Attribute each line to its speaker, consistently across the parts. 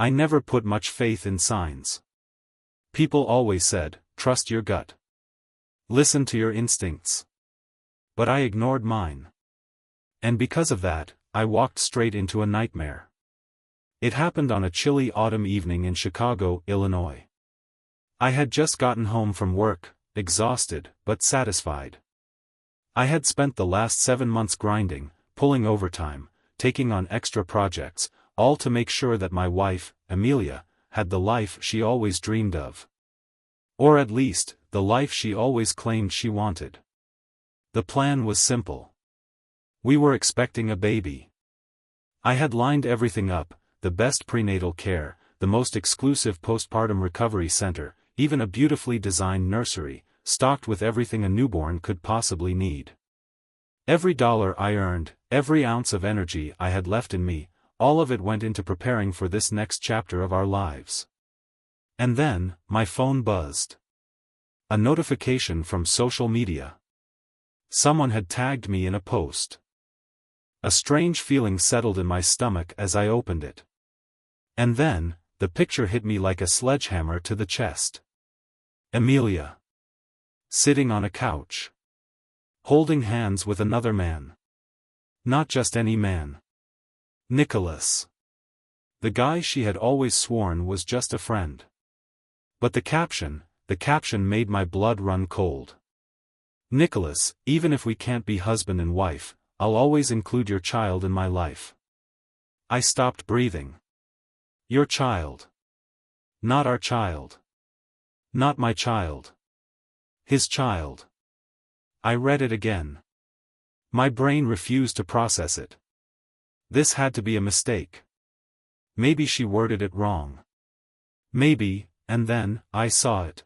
Speaker 1: I never put much faith in signs. People always said, trust your gut. Listen to your instincts. But I ignored mine. And because of that, I walked straight into a nightmare. It happened on a chilly autumn evening in Chicago, Illinois. I had just gotten home from work, exhausted, but satisfied. I had spent the last 7 months grinding, pulling overtime, taking on extra projects, all to make sure that my wife, Amelia, had the life she always dreamed of. Or at least, the life she always claimed she wanted. The plan was simple. We were expecting a baby. I had lined everything up, the best prenatal care, the most exclusive postpartum recovery center, even a beautifully designed nursery, stocked with everything a newborn could possibly need. Every dollar I earned, every ounce of energy I had left in me, all of it went into preparing for this next chapter of our lives. And then, my phone buzzed. A notification from social media. Someone had tagged me in a post. A strange feeling settled in my stomach as I opened it. And then, the picture hit me like a sledgehammer to the chest. Amelia. Sitting on a couch. Holding hands with another man. Not just any man. Nicholas. The guy she had always sworn was just a friend. But the caption made my blood run cold. Nicholas, even if we can't be husband and wife, I'll always include your child in my life. I stopped breathing. Your child. Not our child. Not my child. His child. I read it again. My brain refused to process it. This had to be a mistake. Maybe she worded it wrong. Maybe, and then, I saw it.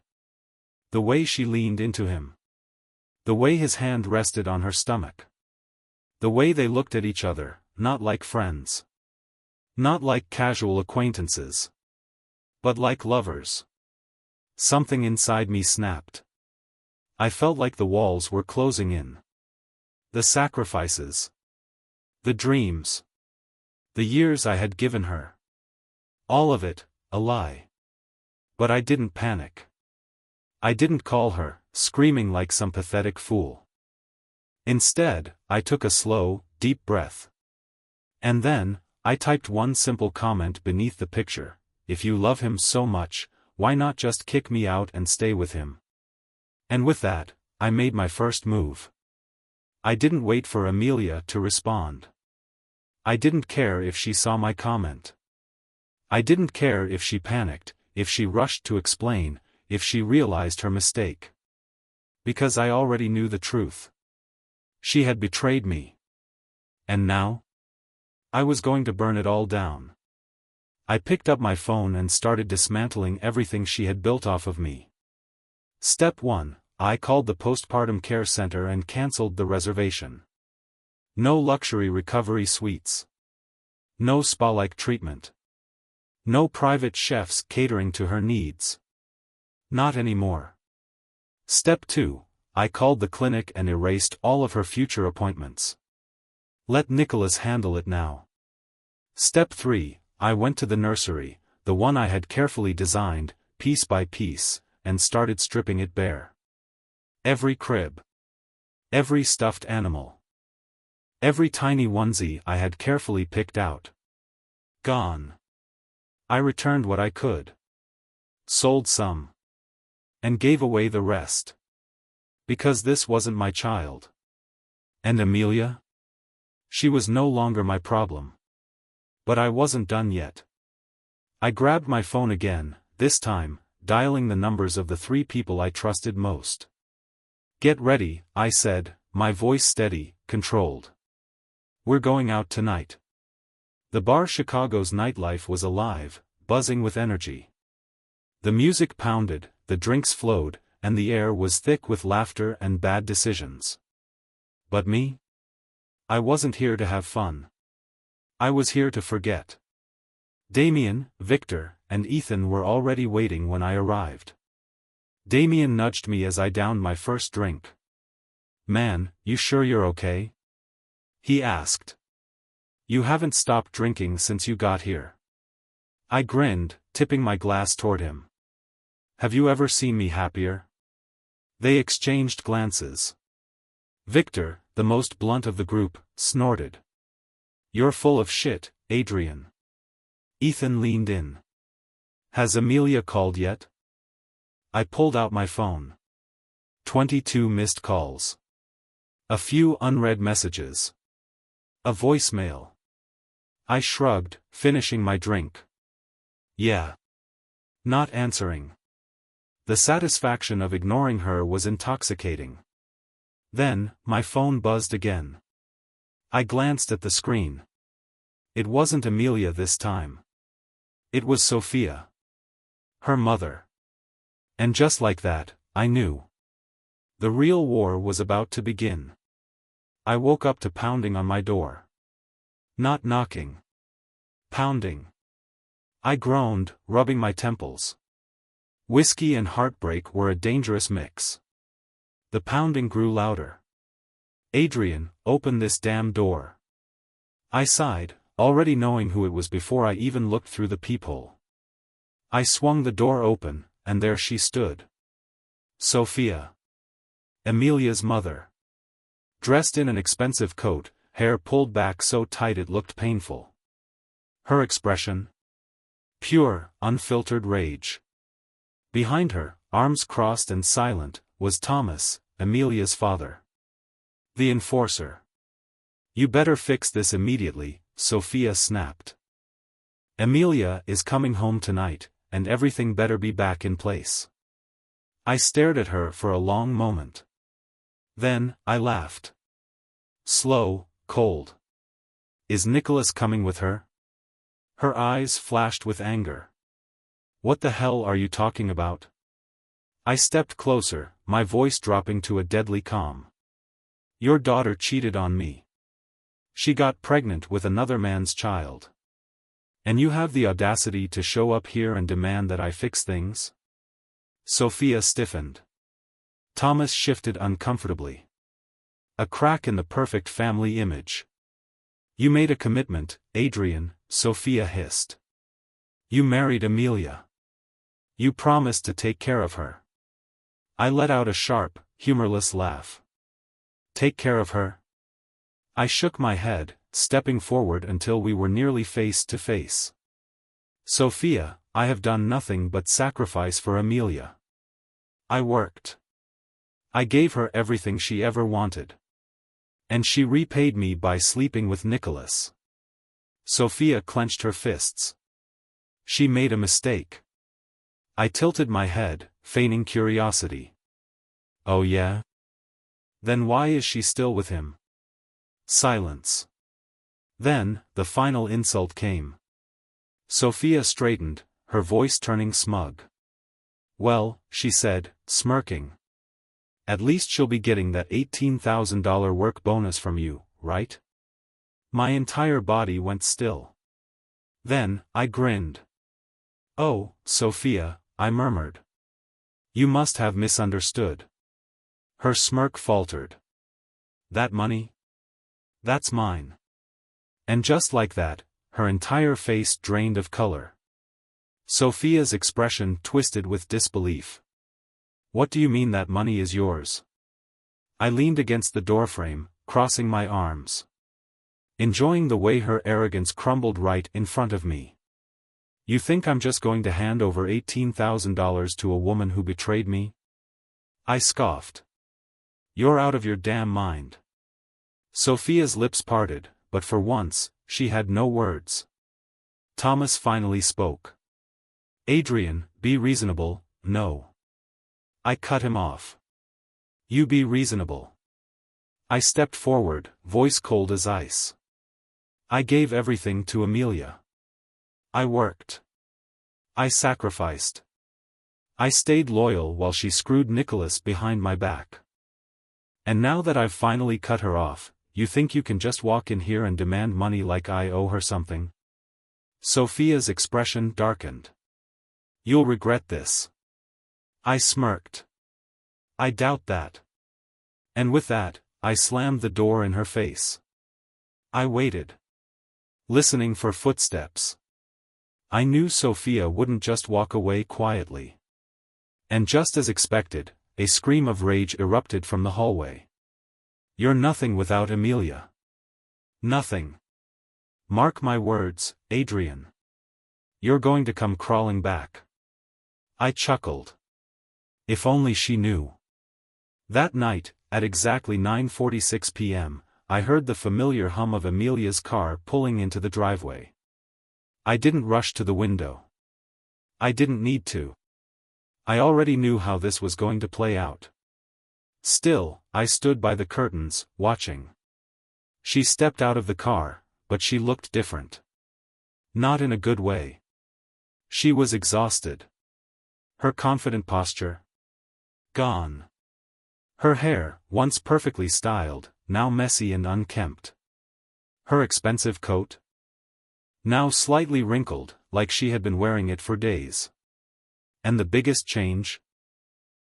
Speaker 1: The way she leaned into him. The way his hand rested on her stomach. The way they looked at each other, not like friends. Not like casual acquaintances. But like lovers. Something inside me snapped. I felt like the walls were closing in. The sacrifices. The dreams. The years I had given her. All of it, a lie. But I didn't panic. I didn't call her, screaming like some pathetic fool. Instead, I took a slow, deep breath. And then, I typed one simple comment beneath the picture: if you love him so much, why not just kick me out and stay with him? And with that, I made my first move. I didn't wait for Amelia to respond. I didn't care if she saw my comment. I didn't care if she panicked, if she rushed to explain, if she realized her mistake. Because I already knew the truth. She had betrayed me. And now? I was going to burn it all down. I picked up my phone and started dismantling everything she had built off of me. Step 1, I called the postpartum care center and canceled the reservation. No luxury recovery suites. No spa-like treatment. No private chefs catering to her needs. Not anymore. Step 2, I called the clinic and erased all of her future appointments. Let Nicholas handle it now. Step 3, I went to the nursery, the one I had carefully designed, piece by piece, and started stripping it bare. Every crib. Every stuffed animal. Every tiny onesie I had carefully picked out. Gone. I returned what I could. Sold some. And gave away the rest. Because this wasn't my child. And Amelia? She was no longer my problem. But I wasn't done yet. I grabbed my phone again, this time, dialing the numbers of the 3 people I trusted most. Get ready, I said, my voice steady, controlled. We're going out tonight. The bar Chicago's nightlife was alive, buzzing with energy. The music pounded, the drinks flowed, and the air was thick with laughter and bad decisions. But me? I wasn't here to have fun. I was here to forget. Damien, Victor, and Ethan were already waiting when I arrived. Damien nudged me as I downed my first drink. Man, you sure you're okay? He asked. You haven't stopped drinking since you got here. I grinned, tipping my glass toward him. Have you ever seen me happier? They exchanged glances. Victor, the most blunt of the group, snorted. You're full of shit, Adrian. Ethan leaned in. Has Amelia called yet? I pulled out my phone. 22 missed calls. A few unread messages. A voicemail. I shrugged, finishing my drink. Yeah. Not answering. The satisfaction of ignoring her was intoxicating. Then, my phone buzzed again. I glanced at the screen. It wasn't Amelia this time. It was Sophia. Her mother. And just like that, I knew. The real war was about to begin. I woke up to pounding on my door. Not knocking. Pounding. I groaned, rubbing my temples. Whiskey and heartbreak were a dangerous mix. The pounding grew louder. Adrian, open this damn door. I sighed, already knowing who it was before I even looked through the peephole. I swung the door open, and there she stood. Sophia. Amelia's mother. Dressed in an expensive coat, hair pulled back so tight it looked painful. Her expression? Pure, unfiltered rage. Behind her, arms crossed and silent, was Thomas, Amelia's father. The enforcer. You better fix this immediately, Sophia snapped. Amelia is coming home tonight, and everything better be back in place. I stared at her for a long moment. Then, I laughed. Slow, cold. Is Nicholas coming with her? Her eyes flashed with anger. What the hell are you talking about? I stepped closer, my voice dropping to a deadly calm. Your daughter cheated on me. She got pregnant with another man's child. And you have the audacity to show up here and demand that I fix things? Sophia stiffened. Thomas shifted uncomfortably. A crack in the perfect family image. You made a commitment, Adrian, Sophia hissed. You married Amelia. You promised to take care of her. I let out a sharp, humorless laugh. Take care of her? I shook my head, stepping forward until we were nearly face to face. Sophia, I have done nothing but sacrifice for Amelia. I worked. I gave her everything she ever wanted. And she repaid me by sleeping with Nicholas. Sophia clenched her fists. She made a mistake. I tilted my head, feigning curiosity. Oh yeah? Then why is she still with him? Silence. Then, the final insult came. Sophia straightened, her voice turning smug. Well, she said, smirking. At least she'll be getting that $18,000 work bonus from you, right? My entire body went still. Then, I grinned. Oh, Sophia, I murmured. You must have misunderstood. Her smirk faltered. That money? That's mine. And just like that, her entire face drained of color. Sophia's expression twisted with disbelief. What do you mean that money is yours? I leaned against the doorframe, crossing my arms. Enjoying the way her arrogance crumbled right in front of me. You think I'm just going to hand over $18,000 to a woman who betrayed me? I scoffed. You're out of your damn mind. Sophia's lips parted, but for once, she had no words. Thomas finally spoke. Adrian, be reasonable, no. I cut him off. You be reasonable. I stepped forward, voice cold as ice. I gave everything to Amelia. I worked. I sacrificed. I stayed loyal while she screwed Nicholas behind my back. And now that I've finally cut her off, you think you can just walk in here and demand money like I owe her something? Sophia's expression darkened. You'll regret this. I smirked. I doubt that. And with that, I slammed the door in her face. I waited. Listening for footsteps. I knew Sophia wouldn't just walk away quietly. And just as expected, a scream of rage erupted from the hallway. "You're nothing without Amelia. Nothing. Mark my words, Adrian. You're going to come crawling back." I chuckled. If only she knew. That night, at exactly 9:46 p.m., I heard the familiar hum of Amelia's car pulling into the driveway. I didn't rush to the window. I didn't need to. I already knew how this was going to play out. Still, I stood by the curtains, watching. She stepped out of the car, but she looked different. Not in a good way. She was exhausted. Her confident posture gone. Her hair, once perfectly styled, now messy and unkempt. Her expensive coat, now slightly wrinkled, like she had been wearing it for days. And the biggest change?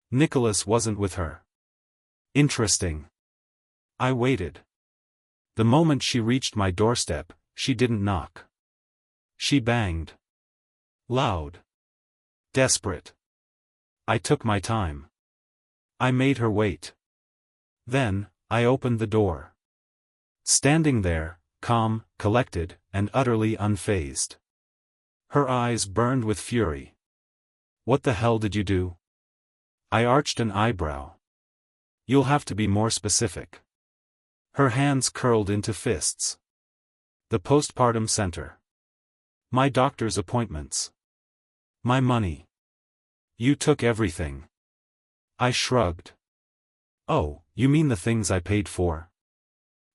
Speaker 1: Nicholas wasn't with her. Interesting. I waited. The moment she reached my doorstep, she didn't knock. She banged. Loud. Desperate. I took my time. I made her wait. Then, I opened the door. Standing there, calm, collected, and utterly unfazed. Her eyes burned with fury. "What the hell did you do?" I arched an eyebrow. "You'll have to be more specific." Her hands curled into fists. "The postpartum center. My doctor's appointments. My money. You took everything." I shrugged. "Oh, you mean the things I paid for?"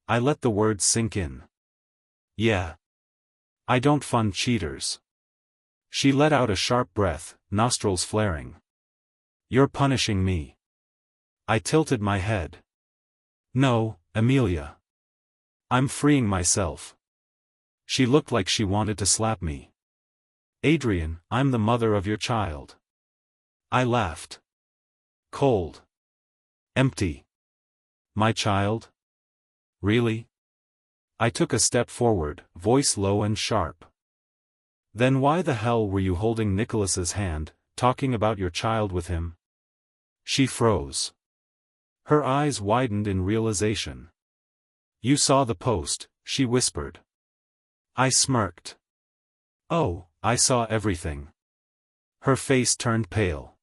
Speaker 1: I let the words sink in. "Yeah. I don't fund cheaters." She let out a sharp breath, nostrils flaring. "You're punishing me." I tilted my head. "No, Amelia. I'm freeing myself." She looked like she wanted to slap me. "Adrian, I'm the mother of your child." I laughed. Cold. Empty. My child? Really? I took a step forward, voice low and sharp. "Then why the hell were you holding Nicholas's hand, talking about your child with him?" She froze. Her eyes widened in realization. "You saw the post," she whispered. I smirked. "Oh, I saw everything." Her face turned pale.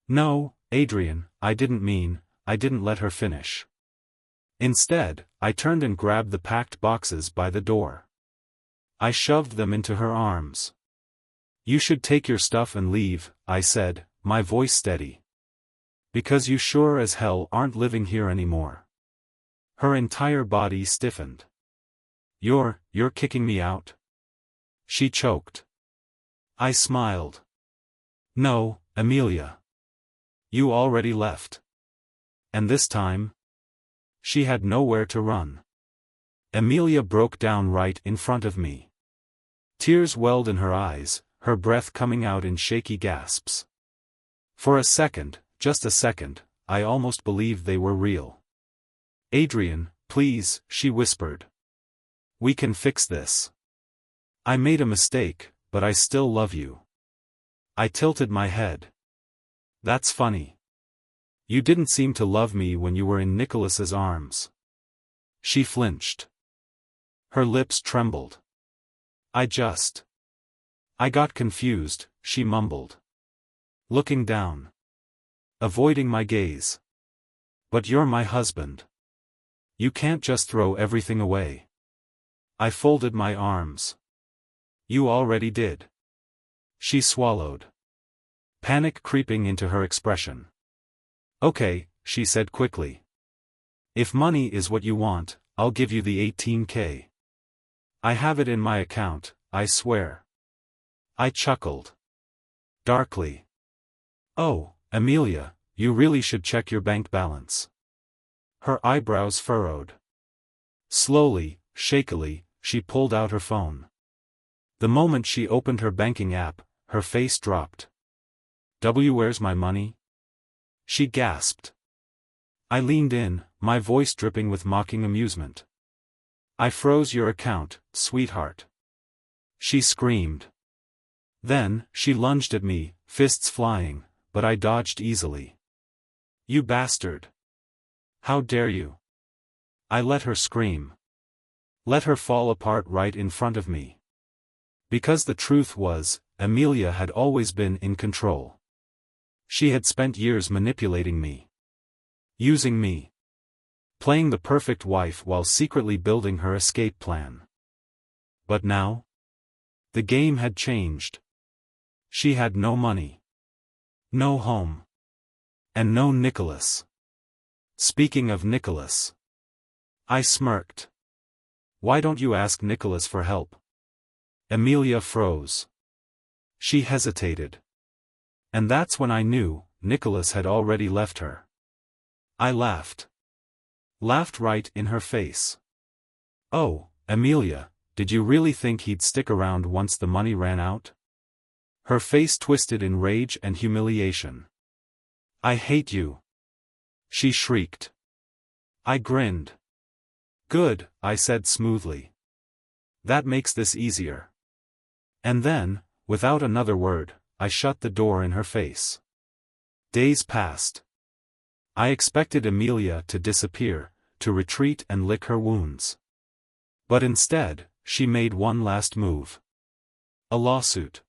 Speaker 1: "No, Adrian, I didn't let her finish." Instead, I turned and grabbed the packed boxes by the door. I shoved them into her arms. "You should take your stuff and leave," I said, my voice steady. "Because you sure as hell aren't living here anymore." Her entire body stiffened. You're kicking me out?" She choked. I smiled. "No, Amelia. You already left. And this time?" She had nowhere to run. Amelia broke down right in front of me. Tears welled in her eyes, her breath coming out in shaky gasps. For a second, just a second, I almost believed they were real. "Adrian, please," she whispered. "We can fix this. I made a mistake, but I still love you." I tilted my head. "That's funny. You didn't seem to love me when you were in Nicholas's arms." She flinched. Her lips trembled. I got confused," she mumbled. Looking down. Avoiding my gaze. "But you're my husband. You can't just throw everything away." I folded my arms. "You already did." She swallowed. Panic creeping into her expression. "Okay," she said quickly. "If money is what you want, I'll give you the 18K. I have it in my account, I swear." I chuckled. Darkly. "Oh, Amelia, you really should check your bank balance." Her eyebrows furrowed. Slowly, shakily, she pulled out her phone. The moment she opened her banking app, her face dropped. "Where's my money?" she gasped. I leaned in, my voice dripping with mocking amusement. "I froze your account, sweetheart." She screamed. Then, she lunged at me, fists flying, but I dodged easily. "You bastard! How dare you!" I let her scream. Let her fall apart right in front of me. Because the truth was, Amelia had always been in control. She had spent years manipulating me. Using me. Playing the perfect wife while secretly building her escape plan. But now? The game had changed. She had no money. No home. And no Nicholas. Speaking of Nicholas. I smirked. "Why don't you ask Nicholas for help?" Amelia froze. She hesitated. And that's when I knew, Nicholas had already left her. I laughed. Laughed right in her face. "Oh, Amelia, did you really think he'd stick around once the money ran out?" Her face twisted in rage and humiliation. "I hate you!" she shrieked. I grinned. "Good," I said smoothly. "That makes this easier." And then, without another word, I shut the door in her face. Days passed. I expected Amelia to disappear, to retreat and lick her wounds. But instead, she made one last move. A lawsuit.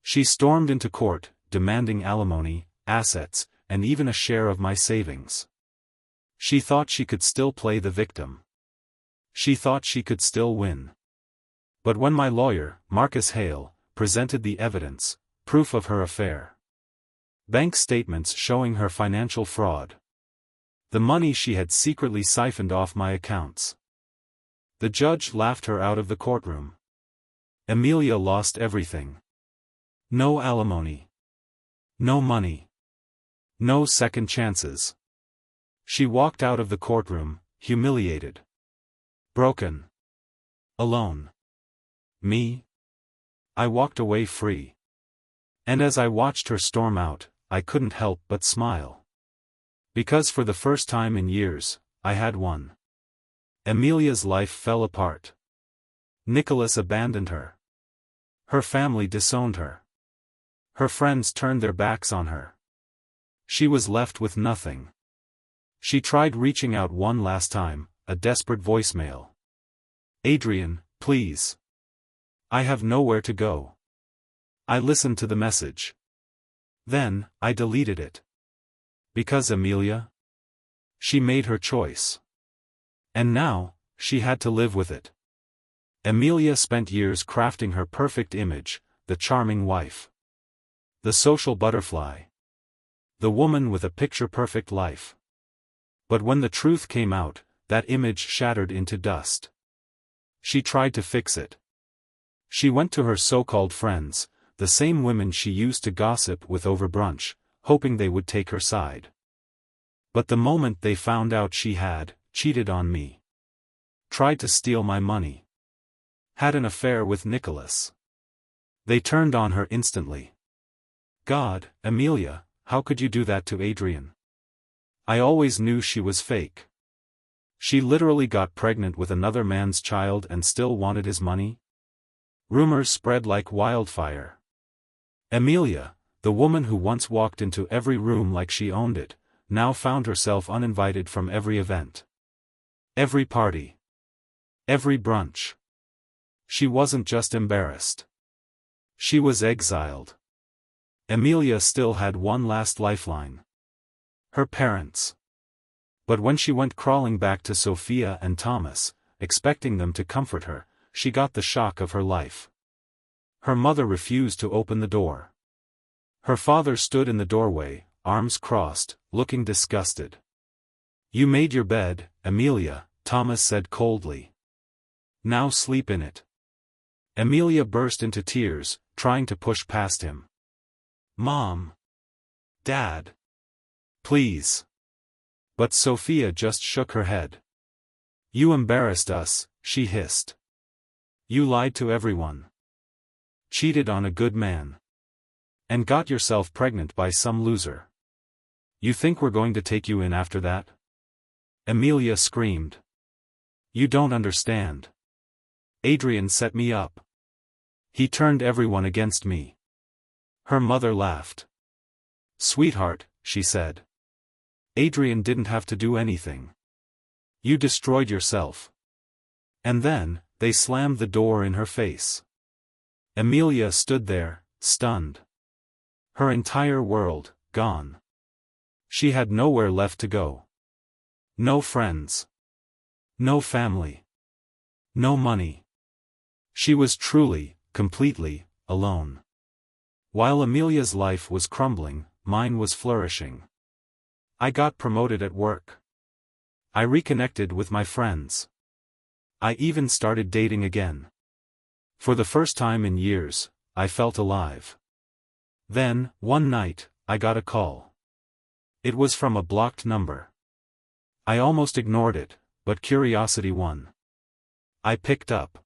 Speaker 1: She stormed into court, demanding alimony, assets, and even a share of my savings. She thought she could still play the victim. She thought she could still win. But when my lawyer, Marcus Hale, presented the evidence, proof of her affair, bank statements showing her financial fraud, the money she had secretly siphoned off my accounts, the judge laughed her out of the courtroom. Amelia lost everything. No alimony. No money. No second chances. She walked out of the courtroom, humiliated. Broken. Alone. Me? I walked away free. And as I watched her storm out, I couldn't help but smile. Because for the first time in years, I had won. Amelia's life fell apart. Nicholas abandoned her. Her family disowned her. Her friends turned their backs on her. She was left with nothing. She tried reaching out one last time, a desperate voicemail. "Adrian, please. I have nowhere to go." I listened to the message. Then, I deleted it. Because Amelia? She made her choice. And now, she had to live with it. Amelia spent years crafting her perfect image, the charming wife. The social butterfly. The woman with a picture-perfect life. But when the truth came out, that image shattered into dust. She tried to fix it. She went to her so-called friends, the same women she used to gossip with over brunch, hoping they would take her side. But the moment they found out she had cheated on me, tried to steal my money, had an affair with Nicholas, they turned on her instantly. God, Amelia, how could you do that to Adrian? I always knew she was fake. She literally got pregnant with another man's child and still wanted his money? Rumors spread like wildfire. Amelia, the woman who once walked into every room like she owned it, now found herself uninvited from every event. Every party. Every brunch. She wasn't just embarrassed. She was exiled. Amelia still had one last lifeline. Her parents. But when she went crawling back to Sophia and Thomas, expecting them to comfort her, she got the shock of her life. Her mother refused to open the door. Her father stood in the doorway, arms crossed, looking disgusted. "You made your bed, Amelia," Thomas said coldly. "Now sleep in it." Amelia burst into tears, trying to push past him. "Mom. Dad. Please." But Sophia just shook her head. "You embarrassed us," she hissed. "You lied to everyone. Cheated on a good man. And got yourself pregnant by some loser. You think we're going to take you in after that?" Amelia screamed. "You don't understand. Adrian set me up. He turned everyone against me. Her mother laughed. Sweetheart, she said. Adrian didn't have to do anything. You destroyed yourself. And then, they slammed the door in her face. Amelia stood there, stunned. Her entire world, gone. She had nowhere left to go. No friends. No family. No money. She was truly, completely, alone. While Amelia's life was crumbling, mine was flourishing. I got promoted at work. I reconnected with my friends. I even started dating again. For the first time in years, I felt alive. Then, one night, I got a call. It was from a blocked number. I almost ignored it, but curiosity won. I picked up.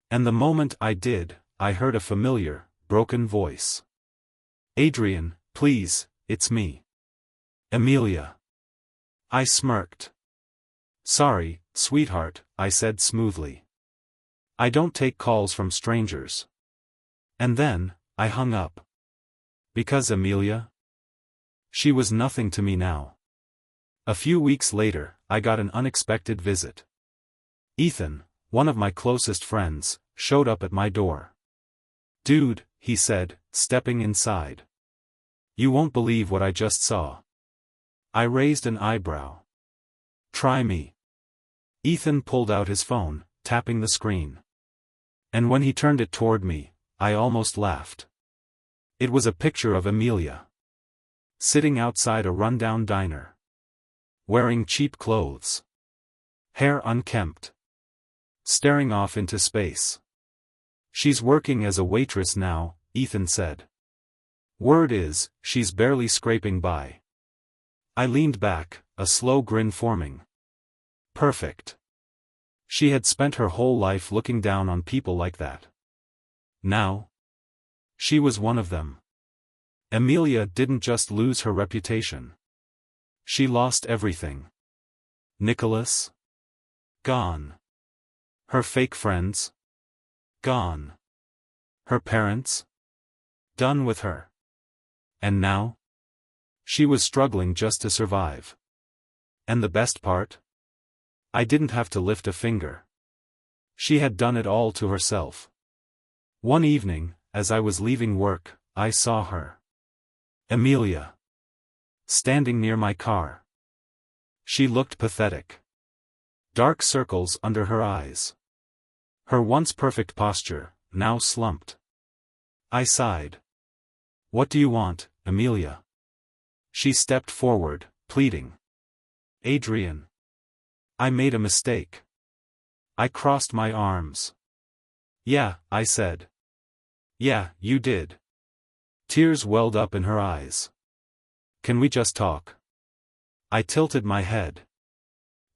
Speaker 1: And the moment I did, I heard a familiar, broken voice. Adrian, please, it's me. Amelia. I smirked. Sorry, sweetheart, I said smoothly. I don't take calls from strangers. And then, I hung up. Because Amelia? She was nothing to me now. A few weeks later, I got an unexpected visit. Ethan, one of my closest friends, showed up at my door. Dude, he said, stepping inside. You won't believe what I just saw. I raised an eyebrow. Try me. Ethan pulled out his phone, tapping the screen. And when he turned it toward me, I almost laughed. It was a picture of Amelia. Sitting outside a rundown diner. Wearing cheap clothes. Hair unkempt. Staring off into space. She's working as a waitress now, Ethan said. Word is, she's barely scraping by. I leaned back, a slow grin forming. Perfect. She had spent her whole life looking down on people like that. Now, she was one of them. Amelia didn't just lose her reputation. She lost everything. Nicholas? Gone. Her fake friends? Gone. Her parents? Done with her. And now? She was struggling just to survive. And the best part? I didn't have to lift a finger. She had done it all to herself. One evening, as I was leaving work, I saw her. Amelia. Standing near my car. She looked pathetic. Dark circles under her eyes. Her once perfect posture, now slumped. I sighed. What do you want, Amelia? She stepped forward, pleading. Adrian. I made a mistake. I crossed my arms. Yeah, I said. Yeah, you did. Tears welled up in her eyes. Can we just talk? I tilted my head.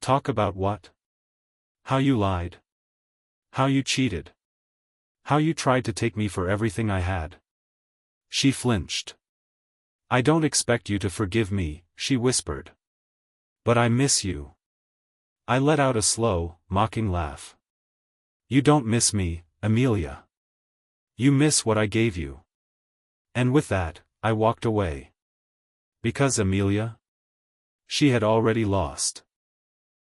Speaker 1: Talk about what? How you lied. How you cheated. How you tried to take me for everything I had. She flinched. I don't expect you to forgive me, she whispered. But I miss you. I let out a slow, mocking laugh. You don't miss me, Amelia. You miss what I gave you. And with that, I walked away. Because Amelia? She had already lost.